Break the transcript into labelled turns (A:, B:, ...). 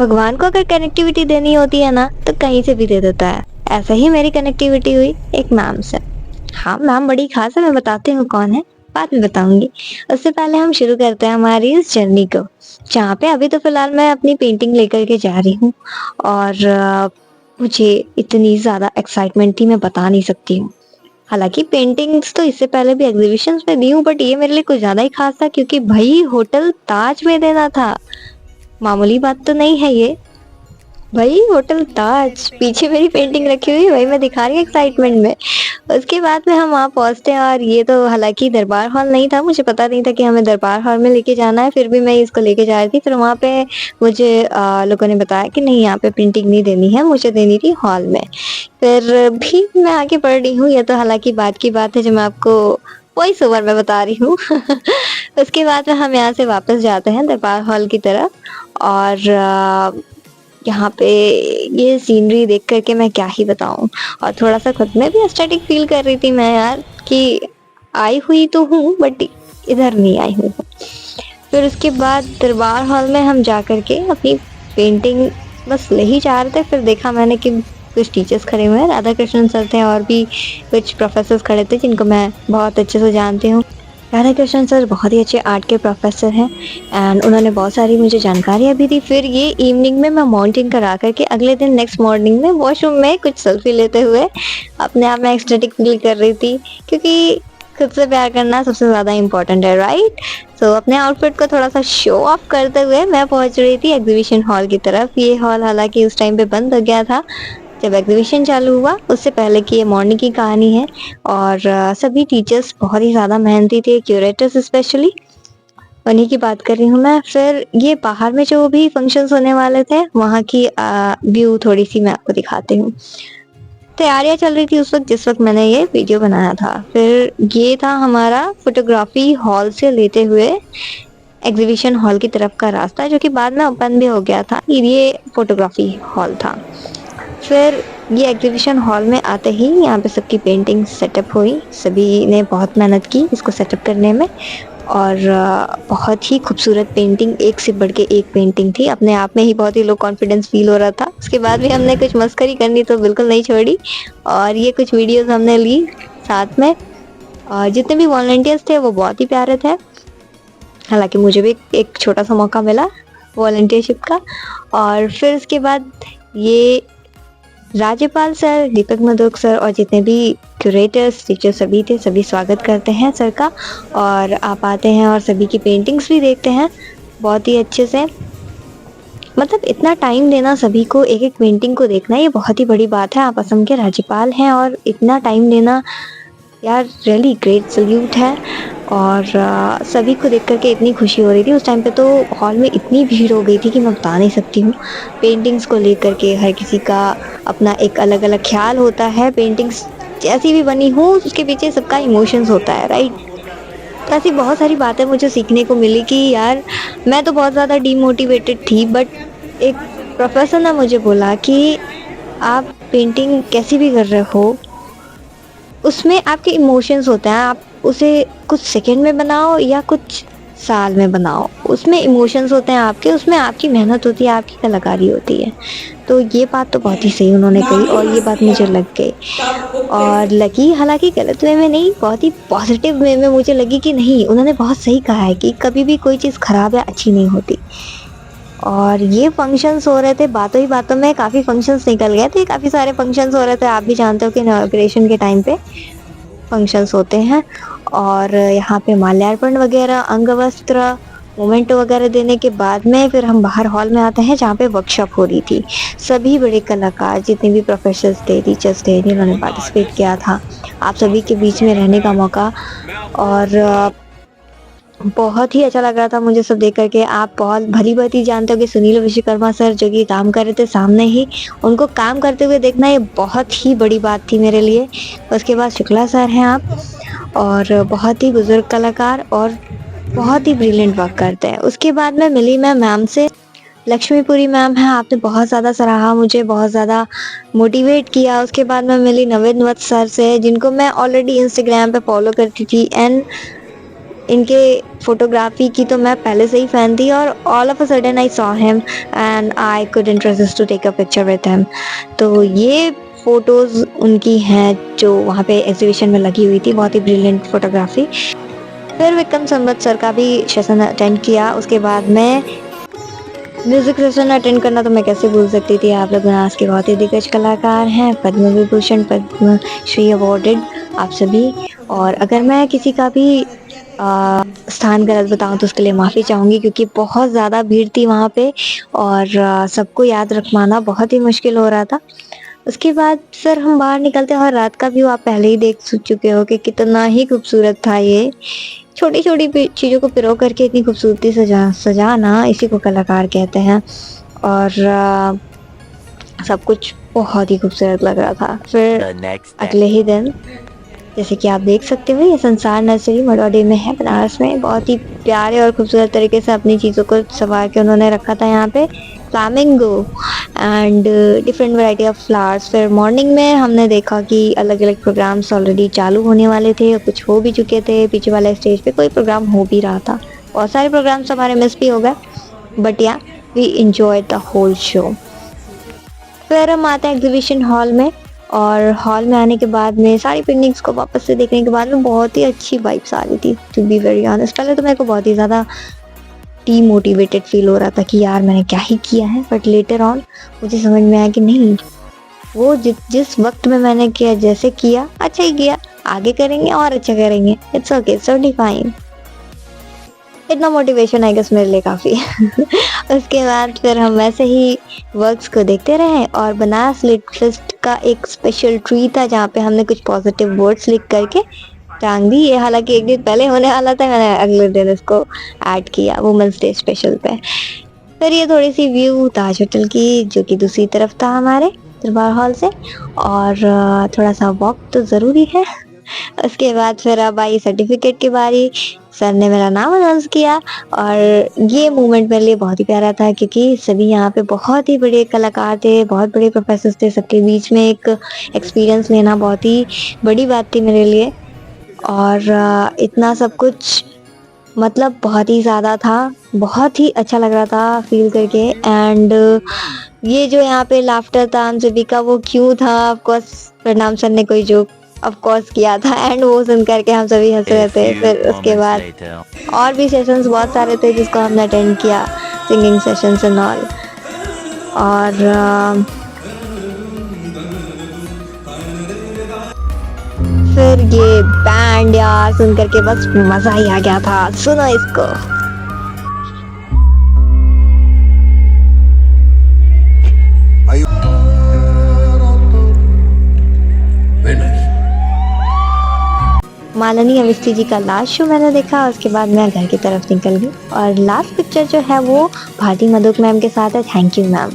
A: भगवान को अगर कनेक्टिविटी देनी होती है ना तो कहीं से भी दे देता है। ऐसा ही मेरी कनेक्टिविटी हुई एक मैम से। हाँ, मैम बड़ी खास है, मैं बताती हूँ कौन है, बाद में बताऊंगी। उससे पहले हम शुरू करते हैं हमारी इस जर्नी को, जहाँ पे अभी तो फिलहाल मैं अपनी पेंटिंग लेकर के जा रही हूँ। और मुझे इतनी ज़्यादा एक्साइटमेंट थी, मैं बता नहीं सकती हूँ। हालांकि पेंटिंग्स तो इससे पहले भी एग्जीबिशंस में दी हूँ, बट ये मेरे लिए कुछ ज़्यादा ही खास था क्योंकि भाई होटल ताज में देना था। मामूली बात तो नहीं है ये। भाई होटल ताज, पीछे मेरी पेंटिंग रखी हुई है, वही मैं दिखा रही हूँ एक्साइटमेंट में। उसके बाद में हम वहाँ पहुंचते हैं और ये तो हालांकि दरबार हॉल नहीं था, मुझे पता नहीं था कि हमें दरबार हॉल में लेके जाना है, फिर भी मैं इसको लेके जा रही थी। फिर वहाँ पे मुझे लोगों ने बताया कि नहीं, यहाँ पे प्रिंटिंग नहीं देनी है, मुझे देनी थी हॉल में। फिर भी मैं आगे बढ़ रही हूँ, ये तो हालांकि बात की बात है जो मैं आपको वॉइस ओवर में बता रही हूँ। उसके बाद में हम यहाँ से वापस जाते हैं दरबार हॉल की तरफ। और यहाँ पे ये सीनरी देख करके मैं क्या ही बताऊं। और थोड़ा सा खुद में भी एस्थेटिक फील कर रही थी मैं यार, कि आई हुई तो हूँ बट इधर नहीं आई हूँ। फिर उसके बाद दरबार हॉल में हम जा करके अपनी पेंटिंग बस ले ही जा रहे थे, फिर देखा मैंने कि कुछ टीचर्स खड़े हुए हैं, राधा कृष्णन सर थे और भी कुछ प्रोफेसर्स खड़े थे जिनको मैं बहुत अच्छे से जानती हूँ। राधा कृष्णन सर बहुत ही अच्छे आर्ट के प्रोफेसर हैं एंड उन्होंने बहुत सारी मुझे जानकारियाँ भी दी। फिर ये इवनिंग में मैं माउंटिंग करा करके अगले दिन नेक्स्ट मॉर्निंग में वॉशरूम में कुछ सेल्फी लेते हुए अपने आप में एक्सटेटिक फील कर रही थी, क्योंकि खुद से प्यार करना सबसे ज़्यादा इम्पोर्टेंट है, राइट। सो अपने आउटफिट को थोड़ा सा शो ऑफ करते हुए मैं पहुंच रही थी एग्जीबिशन हॉल की तरफ। ये हॉल हालांकि उस टाइम पे बंद हो गया था जब एग्जीबिशन चालू हुआ, उससे पहले की ये मॉर्निंग की कहानी है। और सभी टीचर्स बहुत ही ज़्यादा मेहनती थे, क्यूरेटर्स स्पेशली, उन्हीं की बात कर रही हूँ मैं। फिर ये बाहर में जो भी फंक्शंस होने वाले थे वहाँ की व्यू थोड़ी सी मैं आपको दिखाती हूँ। तैयारियां चल रही थी उस वक्त जिस वक्त मैंने ये वीडियो बनाया था। फिर ये था हमारा फोटोग्राफी हॉल से लेते हुए एग्जीबिशन हॉल की तरफ का रास्ता, जो कि बाद में ओपन भी हो गया था। ये फोटोग्राफी हॉल था। फिर ये एग्जीबिशन हॉल में आते ही यहाँ पे सबकी पेंटिंग सेटअप हुई, सभी ने बहुत मेहनत की इसको सेटअप करने में। और बहुत ही खूबसूरत पेंटिंग, एक से बढ़ के एक पेंटिंग थी, अपने आप में ही बहुत ही लो कॉन्फिडेंस फील हो रहा था। उसके बाद भी हमने कुछ मस्करी करनी तो बिल्कुल नहीं छोड़ी और ये कुछ वीडियोस हमने ली साथ में। और जितने भी वॉलंटियर्स थे वो बहुत ही प्यारे थे। हालांकि मुझे भी एक छोटा सा मौका मिला वॉलंटियरशिप का। और फिर उसके बाद ये राज्यपाल सर, दीपक मधोक सर और जितने भी क्यूरेटर्स टीचर सभी थे, सभी स्वागत करते हैं सर का। और आप आते हैं और सभी की पेंटिंग्स भी देखते हैं बहुत ही अच्छे से। मतलब इतना टाइम देना सभी को, एक एक पेंटिंग को देखना, ये बहुत ही बड़ी बात है। आप असम के राज्यपाल हैं और इतना टाइम देना यार, रियली ग्रेट सल्यूट है। और सभी को देख करके इतनी खुशी हो रही थी। उस टाइम पे तो हॉल में इतनी भीड़ हो गई थी कि मैं बता नहीं सकती हूँ। पेंटिंग्स को लेकर के हर किसी का अपना एक अलग अलग ख्याल होता है। पेंटिंग्स जैसी भी बनी हो उसके पीछे सबका इमोशंस होता है, राइट। तो ऐसी बहुत सारी बातें मुझे सीखने को मिली कि यार, मैं तो बहुत ज़्यादा डीमोटिवेटेड थी, बट एक प्रोफेसर ने मुझे बोला कि आप पेंटिंग कैसी भी कर रहे हो, उसमें आपके इमोशंस होते हैं। आप उसे कुछ सेकंड में बनाओ या कुछ साल में बनाओ, उसमें इमोशंस होते हैं आपके, उसमें आपकी मेहनत होती है, आपकी कलाकारी होती है। तो ये बात तो बहुत ही सही उन्होंने कही और ये बात मुझे लग गई। और लगी, हालांकि गलत वे में नहीं, बहुत ही पॉजिटिव वे में मुझे लगी कि नहीं, उन्होंने बहुत सही कहा है कि कभी भी कोई चीज़ खराब या अच्छी नहीं होती। और ये फंक्शंस हो रहे थे, बातों ही बातों में काफ़ी फंक्शंस निकल गए थे, काफ़ी सारे फंक्शंस हो रहे थे। आप भी जानते हो कि इनॉग्रेशन के टाइम पे फंक्शंस होते हैं। और यहाँ पे माल्यार्पण वगैरह, अंग वस्त्र, मोमेंट वगैरह देने के बाद में फिर हम बाहर हॉल में आते हैं जहाँ पे वर्कशॉप हो रही थी। सभी बड़े कलाकार, जितने भी प्रोफेसर्स थे, टीचर्स थे, जिन्होंने पार्टिसिपेट किया था, आप सभी के बीच में रहने का मौका। और बहुत ही अच्छा लग रहा था मुझे सब देख करके। आप बहुत भली भांति जानते हो कि सुनील विश्वकर्मा सर जो कि काम कर रहे थे सामने ही, उनको काम करते हुए देखना ये बहुत ही बड़ी बात थी मेरे लिए। उसके बाद शुक्ला सर हैं आप, और बहुत ही बुजुर्ग कलाकार और बहुत ही ब्रिलियंट वर्क करते हैं। उसके बाद मैं मिली मैं मैम से, लक्ष्मीपुरी मैम है, आपने बहुत ज़्यादा सराहा मुझे, बहुत ज़्यादा मोटिवेट किया। उसके बाद मैं मिली नवेद वत्स सर से, जिनको मैं ऑलरेडी इंस्टाग्राम पे फॉलो करती थी एंड इनके फोटोग्राफी की तो मैं पहले से ही फ़ैन थी और all of a sudden I saw him and I couldn't resist to take a picture with him. तो ये फ़ोटोज़ उनकी हैं जो वहाँ पे एग्ज़िबिशन में लगी हुई थी, बहुत ही ब्रिलियंट फ़ोटोग्राफी। फिर विक्रम संवत सर का भी सेशन अटेंड किया। उसके बाद मैं म्यूज़िक सेशन अटेंड करना तो मैं कैसे भूल सकती थी। आप लोग बनारस के बहुत ही दिग्गज कलाकार हैं, पद्म विभूषण, पद्मश्री अवॉर्डेड आप सभी। और अगर मैं किसी का भी स्थान गलत बताऊँ तो उसके लिए माफ़ी चाहूँगी, क्योंकि बहुत ज़्यादा भीड़ थी वहाँ पे और सबको याद रख पाना बहुत ही मुश्किल हो रहा था। उसके बाद फिर हम बाहर निकलते हैं और रात का व्यू आप पहले ही देख चुके हो कि कितना ही खूबसूरत था ये। छोटी-छोटी चीज़ों को पिरो करके इतनी खूबसूरती से सजाना इसी को कलाकार कहते हैं। और सब कुछ बहुत ही खूबसूरत लग रहा था। फिर अगले ही दिन जैसे कि आप देख सकते हो ये संसार नर्सरी मडौडी में है, बनारस में। बहुत ही प्यारे और खूबसूरत तरीके से अपनी चीज़ों को सँवार के उन्होंने रखा था यहाँ पे। Flamingo and different variety of flowers. फिर मॉर्निंग में हमने देखा कि अलग-अलग प्रोग्राम्स ऑलरेडी चालू होने वाले थे और कुछ हो भी चुके थे। पीछे वाले स्टेज पे कोई प्रोग्राम हो भी रहा था। बहुत सारे प्रोग्राम्स हमारे मिस भी हो गए, but yeah we enjoyed the whole show. फिर हम आते हैं एग्जीबिशन हॉल में और हॉल में आने के बाद में सारी पेंटिंग्स को वापस से देखने के बाद में बहुत ही अच्छी वाइब्स आ रही थी, टू बी वेरी ऑनेस्ट। पहले तो मेरे को बहुत ही ज़्यादा डीमोटिवेटेड फील हो रहा था कि यार मैंने क्या ही किया है, बट लेटर ऑन मुझे समझ में आया कि नहीं, वो जिस वक्त में मैंने किया, जैसे किया अच्छा ही किया, आगे करेंगे और अच्छा करेंगे। It's okay, it's totally fine. इतना मोटिवेशन आई गेस मेरे लिए काफ़ी है। उसके बाद फिर हम वैसे ही वर्क्स को देखते रहे और बनारस लिट फेस्ट का एक स्पेशल ट्री था जहाँ पे हमने कुछ पॉजिटिव वर्ड्स लिख करके टांग दी। ये हालांकि एक दिन पहले होने वाला था, मैंने अगले दिन इसको ऐड किया वुमेंस डे स्पेशल पे। फिर ये थोड़ी सी व्यू ताज होटल की जो कि दूसरी तरफ था हमारे दरबार हॉल से, और थोड़ा सा वॉक तो ज़रूरी है। उसके बाद फिर अब आई सर्टिफिकेट की बारी। सर ने मेरा नाम अनाउंस किया और ये मोमेंट मेरे लिए बहुत ही प्यारा था, क्योंकि सभी यहाँ पे बहुत ही बड़े कलाकार थे, बहुत बड़े प्रोफेसर थे। सबके बीच में एक एक्सपीरियंस लेना बहुत ही बड़ी बात थी मेरे लिए। और इतना सब कुछ मतलब बहुत ही ज़्यादा था, बहुत ही अच्छा लग रहा था फील करके। एंड ये जो यहाँ पे लाफ्टर था हम सभी का, वो क्यों था? ऑफ कोर्स प्रणाम सर ने कोई जोक ऑफ कोर्स किया था एंड वो सुन करके हम सभी हंस रहे थे। फिर उसके बाद और भी सेशंस बहुत सारे थे जिसको हमने अटेंड किया, सिंगिंग सेशंस एंड ऑल। और फिर ये बैंड यार सुन करके बस मज़ा ही आ गया था। सुनो इसको। माननीय अवस्थी जी का लास्ट शो मैंने देखा। उसके बाद मैं घर की तरफ निकल गई और लास्ट पिक्चर जो है वो भारती मधुक मैम के साथ है। Thank you ma'am.